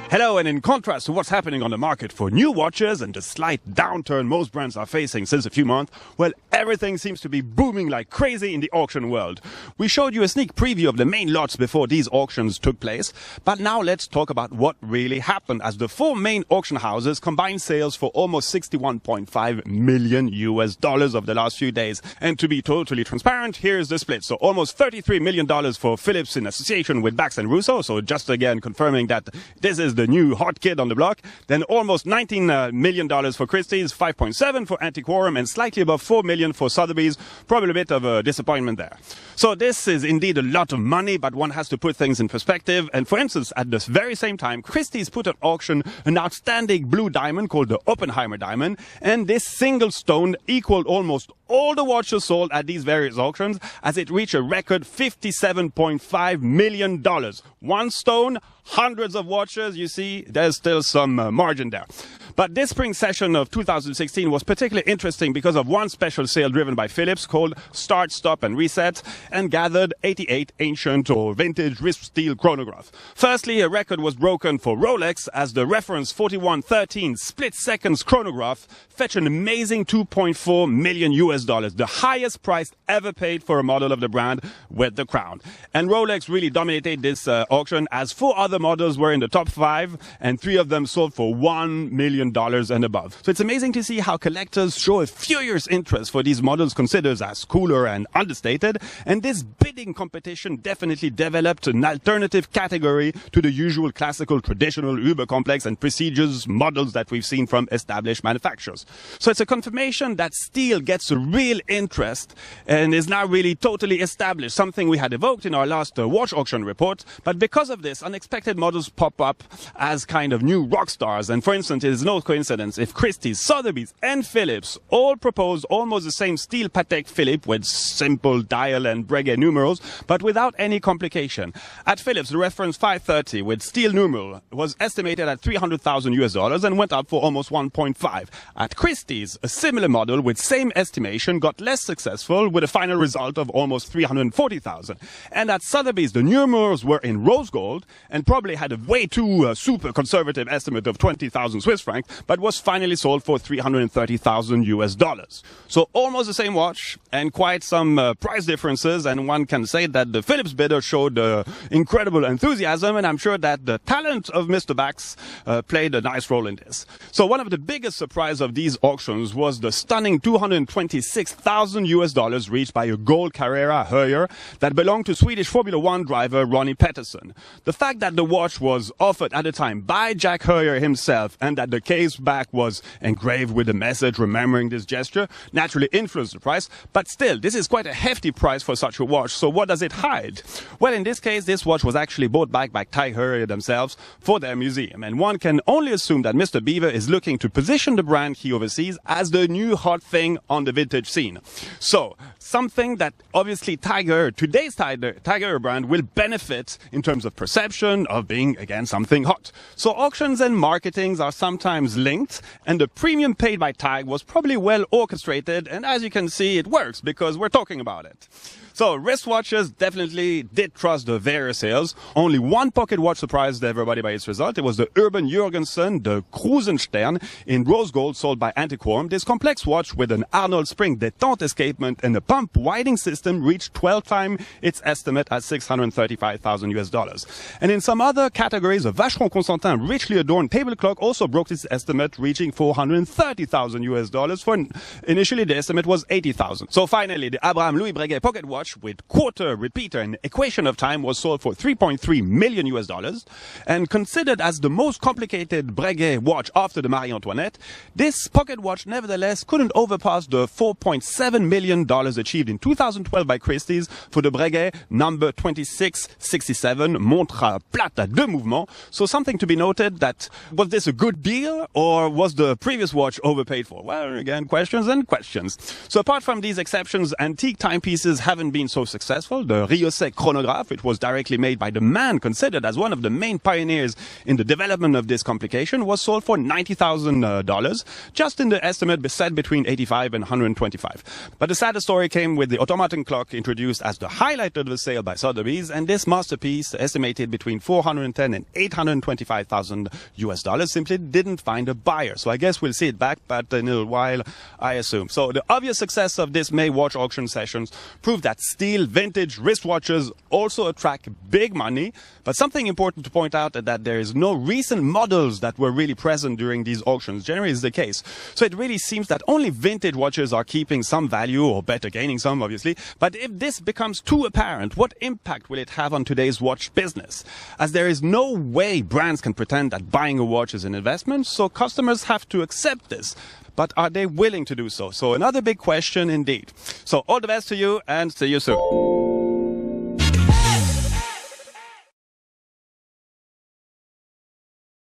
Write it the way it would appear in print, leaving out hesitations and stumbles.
Hello, and in contrast to what's happening on the market for new watches and the slight downturn most brands are facing since a few months, well, everything seems to be booming like crazy in the auction world. We showed you a sneak preview of the main lots before these auctions took place, but now let's talk about what really happened as the four main auction houses combined sales for almost $61.5 million over the last few days. And to be totally transparent, here's the split. So almost $33 million for Phillips in association with Bacs Russo. So just again confirming that this is the new hot kid on the block. Then almost $19 million for Christie's, 5.7 for Antiquorum, and slightly above $4 million for Sotheby's. Probably a bit of a disappointment there. So this is indeed a lot of money, but one has to put things in perspective. And for instance, at this very same time, Christie's put on auction an outstanding blue diamond called the Oppenheimer diamond. And this single stone equaled almost all the watches sold at these various auctions as it reached a record $57.5 million. One stone, hundreds of watches. You see, there's still some margin there. But this spring session of 2016 was particularly interesting because of one special sale driven by Phillips called Start, Stop and Reset and gathered 88 ancient or vintage wrist steel chronograph. Firstly, a record was broken for Rolex as the reference 4113 split seconds chronograph fetched an amazing $2.4 million, the highest price ever paid for a model of the brand with the crown. And Rolex really dominated this auction as four other models were in the top five and three of them sold for $1 million and above. So it's amazing to see how collectors show a furious interest for these models considered as cooler and understated. And this bidding competition definitely developed an alternative category to the usual classical traditional uber complex and prestigious models that we've seen from established manufacturers. So it's a confirmation that steel gets a real interest and is now really totally established, something we had evoked in our last watch auction report. But because of this, unexpected models pop up as kind of new rock stars. And for instance, it is no coincidence if Christie's, Sotheby's and Phillips all propose almost the same steel Patek Philippe with simple dial and Breguet numerals, but without any complication. At Phillips, the reference 530 with steel numeral was estimated at $300,000 and went up for almost 1.5. At Christie's, a similar model with same estimation got less successful with a final result of almost $340,000. And at Sotheby's, the numerals were in rose gold and probably had a way too super conservative estimate of 20,000 Swiss francs, but was finally sold for $330,000. So almost the same watch and quite some price differences. And one can say that the Phillips bidder showed incredible enthusiasm, and I'm sure that the talent of Mr. Bacs played a nice role in this. So one of the biggest surprise of these auctions was the stunning $226,000 reached by a gold Carrera Höjer that belonged to Swedish Formula One driver Ronnie Peterson. The fact that the watch was offered at the time by Jack Höjer himself and that the case back was engraved with a message remembering this gesture naturally influenced the price, but still, this is quite a hefty price for such a watch. So what does it hide? Well, in this case, this watch was actually bought back by Tag Heuer themselves for their museum, and one can only assume that Mr. Beaver is looking to position the brand he oversees as the new hot thing on the vintage scene. So, something that obviously today's Tag Heuer brand will benefit in terms of perception of being, again, something hot. So auctions and marketings are sometimes linked, and the premium paid by Tag was probably well orchestrated, and as you can see, it works because we're talking about it. So wristwatches definitely did trust the various sales. Only one pocket watch surprised everybody by its result. It was the Urban Jürgensen, the Krusenstern in rose gold sold by Antiquorum. This complex watch with an Arnold spring detente escapement and a pump winding system reached 12 times its estimate at $635,000. And in some other categories, a Vacheron Constantin richly adorned table clock also broke its estimate, reaching $430,000 for initially the estimate was $80,000. So finally, the Abraham Louis Breguet pocket watch with quarter, repeater and equation of time was sold for $3.3 million and considered as the most complicated Breguet watch after the Marie Antoinette. This pocket watch nevertheless couldn't overpass the $4.7 million achieved in 2012 by Christie's for the Breguet number 2667 montre à plate à deux mouvements. So something to be noted, that was this a good deal or was the previous watch overpaid for? Well, again, questions and questions. So apart from these exceptions, antique timepieces haven't been so successful. The Riosec chronograph, it was directly made by the man considered as one of the main pioneers in the development of this complication, was sold for $90,000, just in the estimate set between $85,000 and 825. But the saddest story came with the automaton clock introduced as the highlight of the sale by Sotheby's, and this masterpiece, estimated between $410,000 and $825,000, simply didn't find a buyer. So I guess we'll see it back, but in a little while, I assume. So the obvious success of this May watch auction sessions proved that steel vintage wristwatches also attract big money. But something important to point out is that there is no recent models that were really present during these auctions. Generally is the case. So it really seems that only vintage watches are keeping some value, or better, gaining some, obviously. But if this becomes too apparent, what impact will it have on today's watch business? As there is no way brands can pretend that buying a watch is an investment, so customers have to accept this. But are they willing to do so? So another big question indeed. So all the best to you, and see you soon.